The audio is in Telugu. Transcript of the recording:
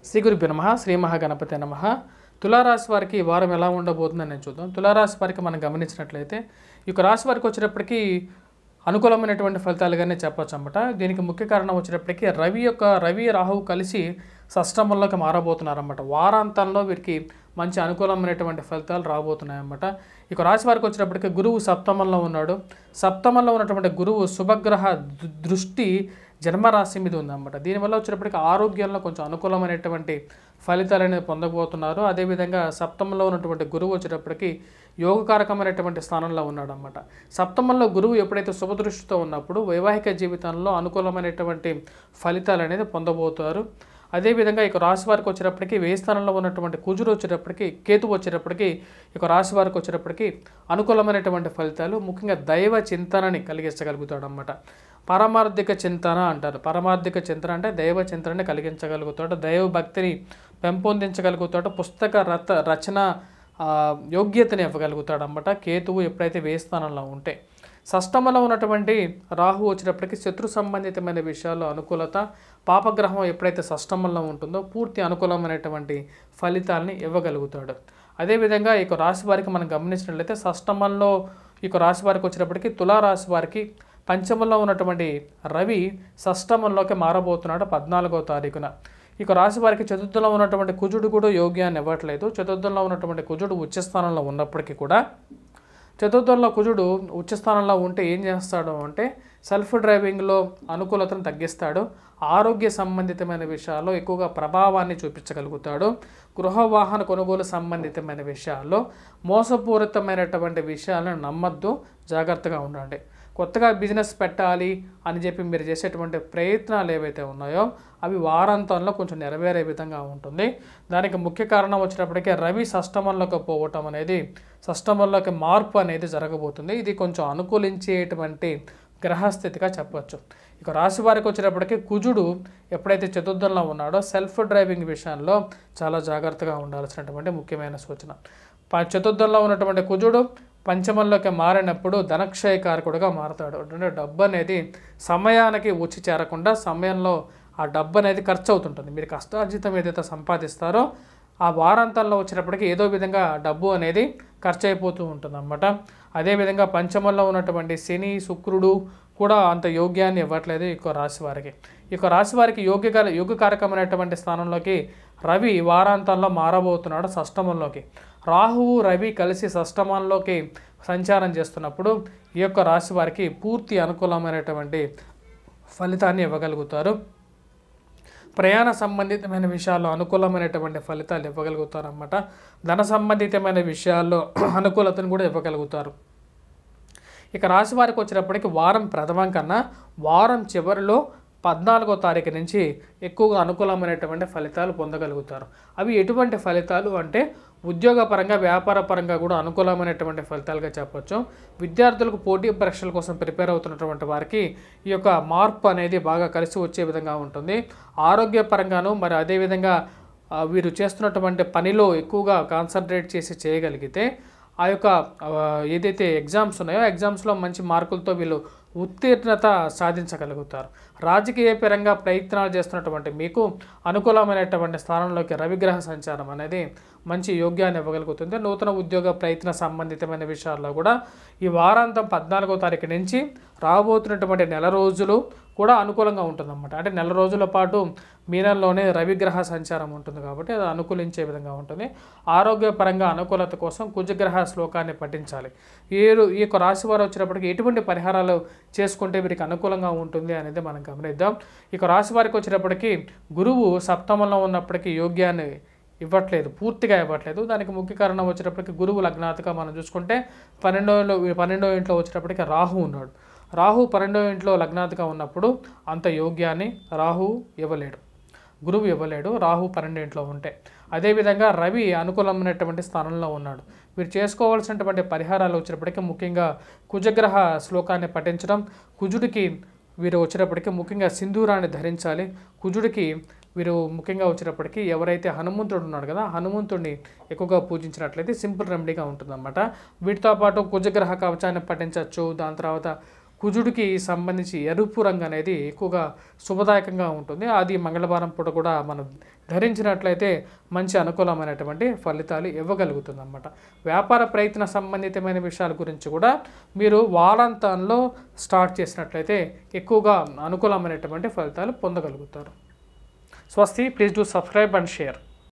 శ్రీ గురుభ్యో నమః శ్రీ మహాగణపతే నమః. తులారాశి వారికి ఈ వారం ఎలా ఉండబోతుందని నేను చూద్దాం. తులారాశి వారికి మనం గమనించినట్లయితే ఈ యొక్క రాశి వారికి వచ్చేటప్పటికి అనుకూలమైనటువంటి ఫలితాలుగానే చెప్పొచ్చు అన్నమాట. దీనికి ముఖ్య కారణం వచ్చేటప్పటికి రవి రాహువు కలిసి షష్టమంలోకి మారబోతున్నారన్నమాట. వారాంతంలో వీరికి మంచి అనుకూలమైనటువంటి ఫలితాలు రాబోతున్నాయన్నమాట. ఇక రాశి వారికి వచ్చేటప్పటికి గురువు సప్తమంలో ఉన్నాడు. సప్తమంలో ఉన్నటువంటి గురువు శుభగ్రహ దృష్టి జన్మరాశి మీద ఉందన్నమాట. దీనివల్ల వచ్చేటప్పటికి ఆరోగ్యంలో కొంచెం అనుకూలమైనటువంటి ఫలితాలు అనేది పొందబోతున్నారు. అదేవిధంగా సప్తమంలో ఉన్నటువంటి గురువు వచ్చేటప్పటికి యోగకారకమైనటువంటి స్థానంలో ఉన్నాడు అన్నమాట. సప్తమంలో గురువు ఎప్పుడైతే శుభదృష్టితో ఉన్నప్పుడు వైవాహిక జీవితంలో అనుకూలమైనటువంటి ఫలితాలు అనేది పొందబోతారు. అదేవిధంగా ఇక రాశి వారికి వచ్చేటప్పటికి వ్యయ స్థానంలో ఉన్నటువంటి కుజుడు వచ్చేటప్పటికి కేతువు వచ్చేటప్పటికి ఇక రాశి వారికి వచ్చేటప్పటికి అనుకూలమైనటువంటి ఫలితాలు ముఖ్యంగా దైవ చింతనని కలిగించగలుగుతాడు అన్నమాట. పారమార్థిక చింతన అంటారు. పారమార్థిక చింతన అంటే దైవ చింతనని కలిగించగలుగుతాడు, దైవ భక్తిని పెంపొందించగలుగుతాడు, పుస్తక రచన యోగ్యతని ఇవ్వగలుగుతాడు అన్నమాట. కేతువు ఎప్పుడైతే వ్యయ స్థానంలో ఉంటే షష్టమంలో ఉన్నటువంటి రాహు వచ్చేటప్పటికి శత్రు సంబంధితమైన విషయాల్లో అనుకూలత, పాపగ్రహం ఎప్పుడైతే షష్టమంలో ఉంటుందో పూర్తి అనుకూలమైనటువంటి ఫలితాలని ఇవ్వగలుగుతాడు. అదేవిధంగా ఇక రాశి వారికి మనం గమనించినట్లయితే షష్టమంలో ఇక రాశి వారికి వచ్చేటప్పటికి తులారాశి వారికి పంచమంలో ఉన్నటువంటి రవి షష్టమంలోకి మారబోతున్నాడు 14వ తారీఖున. ఇక రాశి వారికి చతుర్థంలో ఉన్నటువంటి కుజుడు కూడా యోగ్యాన్ని ఇవ్వట్లేదు. చతుర్థంలో ఉన్నటువంటి కుజుడు ఉచ్చస్థానంలో ఉన్నప్పటికీ కూడా చతుర్థంలో కుజుడు ఉచ్చస్థానంలో ఉంటే ఏం చేస్తాడు అంటే సెల్ఫ్ డ్రైవింగ్లో అనుకూలతను తగ్గిస్తాడు. ఆరోగ్య సంబంధితమైన విషయాల్లో ఎక్కువగా ప్రభావాన్ని చూపించగలుగుతాడు. గృహ వాహన కొనుగోలు సంబంధితమైన విషయాల్లో మోసపూరితమైనటువంటి విషయాలను నమ్మద్దు, జాగ్రత్తగా ఉండండి. కొత్తగా బిజినెస్ పెట్టాలి అని చెప్పి మీరు చేసేటువంటి ప్రయత్నాలు ఏవైతే ఉన్నాయో అవి వారాంతంలో కొంచెం నెరవేరే విధంగా ఉంటుంది. దానికి ముఖ్య కారణం వచ్చినప్పటికీ రవి షష్టమంలోకి పోవటం అనేది, షష్టమంలోకి మార్పు అనేది జరగబోతుంది. ఇది కొంచెం అనుకూలించేటువంటి గ్రహస్థితిగా చెప్పవచ్చు. ఇక రాశి వారికి వచ్చేటప్పటికి కుజుడు ఎప్పుడైతే చతుర్థంలో ఉన్నాడో సెల్ఫ్ డ్రైవింగ్ విషయంలో చాలా జాగ్రత్తగా ఉండాల్సినటువంటి ముఖ్యమైన సూచన. చతుర్థంలో ఉన్నటువంటి కుజుడు పంచమంలోకి మారినప్పుడు ధనక్షయకారకుడుగా మారతాడు. అంటే డబ్బు అనేది సమయానికి వచ్చి చేరకుండా సమయంలో ఆ డబ్బు అనేది ఖర్చు అవుతుంటుంది. మీరు కష్టార్జితం ఏదైతే సంపాదిస్తారో ఆ వారాంతంలో వచ్చినప్పటికీ ఏదో విధంగా డబ్బు అనేది ఖర్చు అయిపోతూ ఉంటుంది అన్నమాట. అదేవిధంగా పంచమంలో ఉన్నటువంటి శని శుక్రుడు కూడా అంత యోగ్యాన్ని ఇవ్వట్లేదు ఇక రాశి వారికి. ఇక రాశి వారికి యోగకారకమైనటువంటి స్థానంలోకి రవి వారాంతంలో మారబోతున్నాడు షష్టమంలోకి. రాహువు రవి కలిసి షష్టమంలోకి సంచారం చేస్తున్నప్పుడు ఈ యొక్క రాశి వారికి పూర్తి అనుకూలమైనటువంటి ఫలితాన్ని ఇవ్వగలుగుతారు. ప్రయాణ సంబంధితమైన విషయాల్లో అనుకూలమైనటువంటి ఫలితాలు ఇవ్వగలుగుతారు అన్నమాట. ధన సంబంధితమైన విషయాల్లో అనుకూలతను కూడా ఇవ్వగలుగుతారు. ఇక రాశి వారికి వచ్చినప్పటికీ వారం ప్రథమం కన్నా వారం చివరిలో 14వ తారీఖు నుంచి ఎక్కువగా అనుకూలమైనటువంటి ఫలితాలు పొందగలుగుతారు. అవి ఎటువంటి ఫలితాలు అంటే ఉద్యోగపరంగా వ్యాపార పరంగా కూడా అనుకూలమైనటువంటి ఫలితాలుగా చెప్పవచ్చు. విద్యార్థులకు పోటీ పరీక్షల కోసం ప్రిపేర్ అవుతున్నటువంటి వారికి ఈ యొక్క మార్పు అనేది బాగా కలిసి వచ్చే విధంగా ఉంటుంది. ఆరోగ్యపరంగాను మరి అదేవిధంగా వీరు చేస్తున్నటువంటి పనిలో ఎక్కువగా కాన్సన్ట్రేట్ చేసి చేయగలిగితే ఆ యొక్క ఏదైతే ఎగ్జామ్స్ ఉన్నాయో ఎగ్జామ్స్లో మంచి మార్కులతో వీళ్ళు ఉత్తీర్ణత సాధించగలుగుతారు. రాజకీయ పరంగా ప్రయత్నాలు చేస్తున్నటువంటి మీకు అనుకూలమైనటువంటి స్థానంలోకి రవిగ్రహ సంచారం అనేది మంచి యోగ్యాన్ని ఇవ్వగలుగుతుంది. నూతన ఉద్యోగ ప్రయత్న సంబంధితమైన విషయాల్లో కూడా ఈ వారాంతం 14వ తారీఖు నుంచి రాబోతున్నటువంటి నెల రోజులు కూడా అనుకూలంగా ఉంటుందన్నమాట. అంటే నెల రోజుల పాటు మీనంలోనే రవిగ్రహ సంచారం ఉంటుంది కాబట్టి అది అనుకూలించే విధంగా ఉంటుంది. ఆరోగ్యపరంగా అనుకూలత కోసం కుజగ్రహ శ్లోకాన్ని పఠించాలి. ఈ యొక్క రాశి వారు వచ్చినప్పటికీ ఎటువంటి పరిహారాలు చేసుకుంటే వీరికి అనుకూలంగా ఉంటుంది అనేది మనం గమనిద్దాం. ఇక రాశి వారికి వచ్చేటప్పటికి గురువు సప్తమంలో ఉన్నప్పటికీ యోగ్యాన్ని పూర్తిగా ఇవ్వట్లేదు. దానికి ముఖ్య కారణం వచ్చేటప్పటికి గురువు లగ్నాధిగా మనం చూసుకుంటే 12వ ఇంట్లో వచ్చేటప్పటికి రాహు ఉన్నాడు. రాహు 12వ ఇంట్లో లగ్నాధిగా ఉన్నప్పుడు అంత యోగ్యాన్ని రాహు ఇవ్వలేడు, గురువు ఇవ్వలేడు రాహు 12వ ఇంట్లో ఉంటే. అదేవిధంగా రవి అనుకూలమైనటువంటి స్థానంలో ఉన్నాడు. వీరు చేసుకోవాల్సినటువంటి పరిహారాలు వచ్చేటప్పటికీ ముఖ్యంగా కుజగ్రహ శ్లోకాన్ని పఠించడం, కుజుడికి వీరు వచ్చేటప్పటికి ముఖ్యంగా సింధూరాన్ని ధరించాలి. కుజుడికి వీరు ముఖ్యంగా వచ్చేటప్పటికి ఎవరైతే హనుమంతుడు ఉన్నాడు కదా హనుమంతుడిని ఎక్కువగా పూజించినట్లయితే సింపుల్ రెమెడీగా ఉంటుందన్నమాట. వీటితో పాటు కుజగ్రహ కవచాన్ని పఠించవచ్చు. దాని తర్వాత కుజుడికి సంబంధించి ఎరుపు రంగు అనేది ఎక్కువగా శుభదాయకంగా ఉంటుంది. అది మంగళవారం పూట కూడా మనం ధరించినట్లయితే మంచి అనుకూలమైనటువంటి ఫలితాలు ఇవ్వగలుగుతుంది అన్నమాట. వ్యాపార ప్రయత్న సంబంధితమైన విషయాల గురించి కూడా మీరు వారాంతంలో స్టార్ట్ చేసినట్లయితే ఎక్కువగా అనుకూలమైనటువంటి ఫలితాలు పొందగలుగుతారు. స్వస్తి. Please do subscribe and share.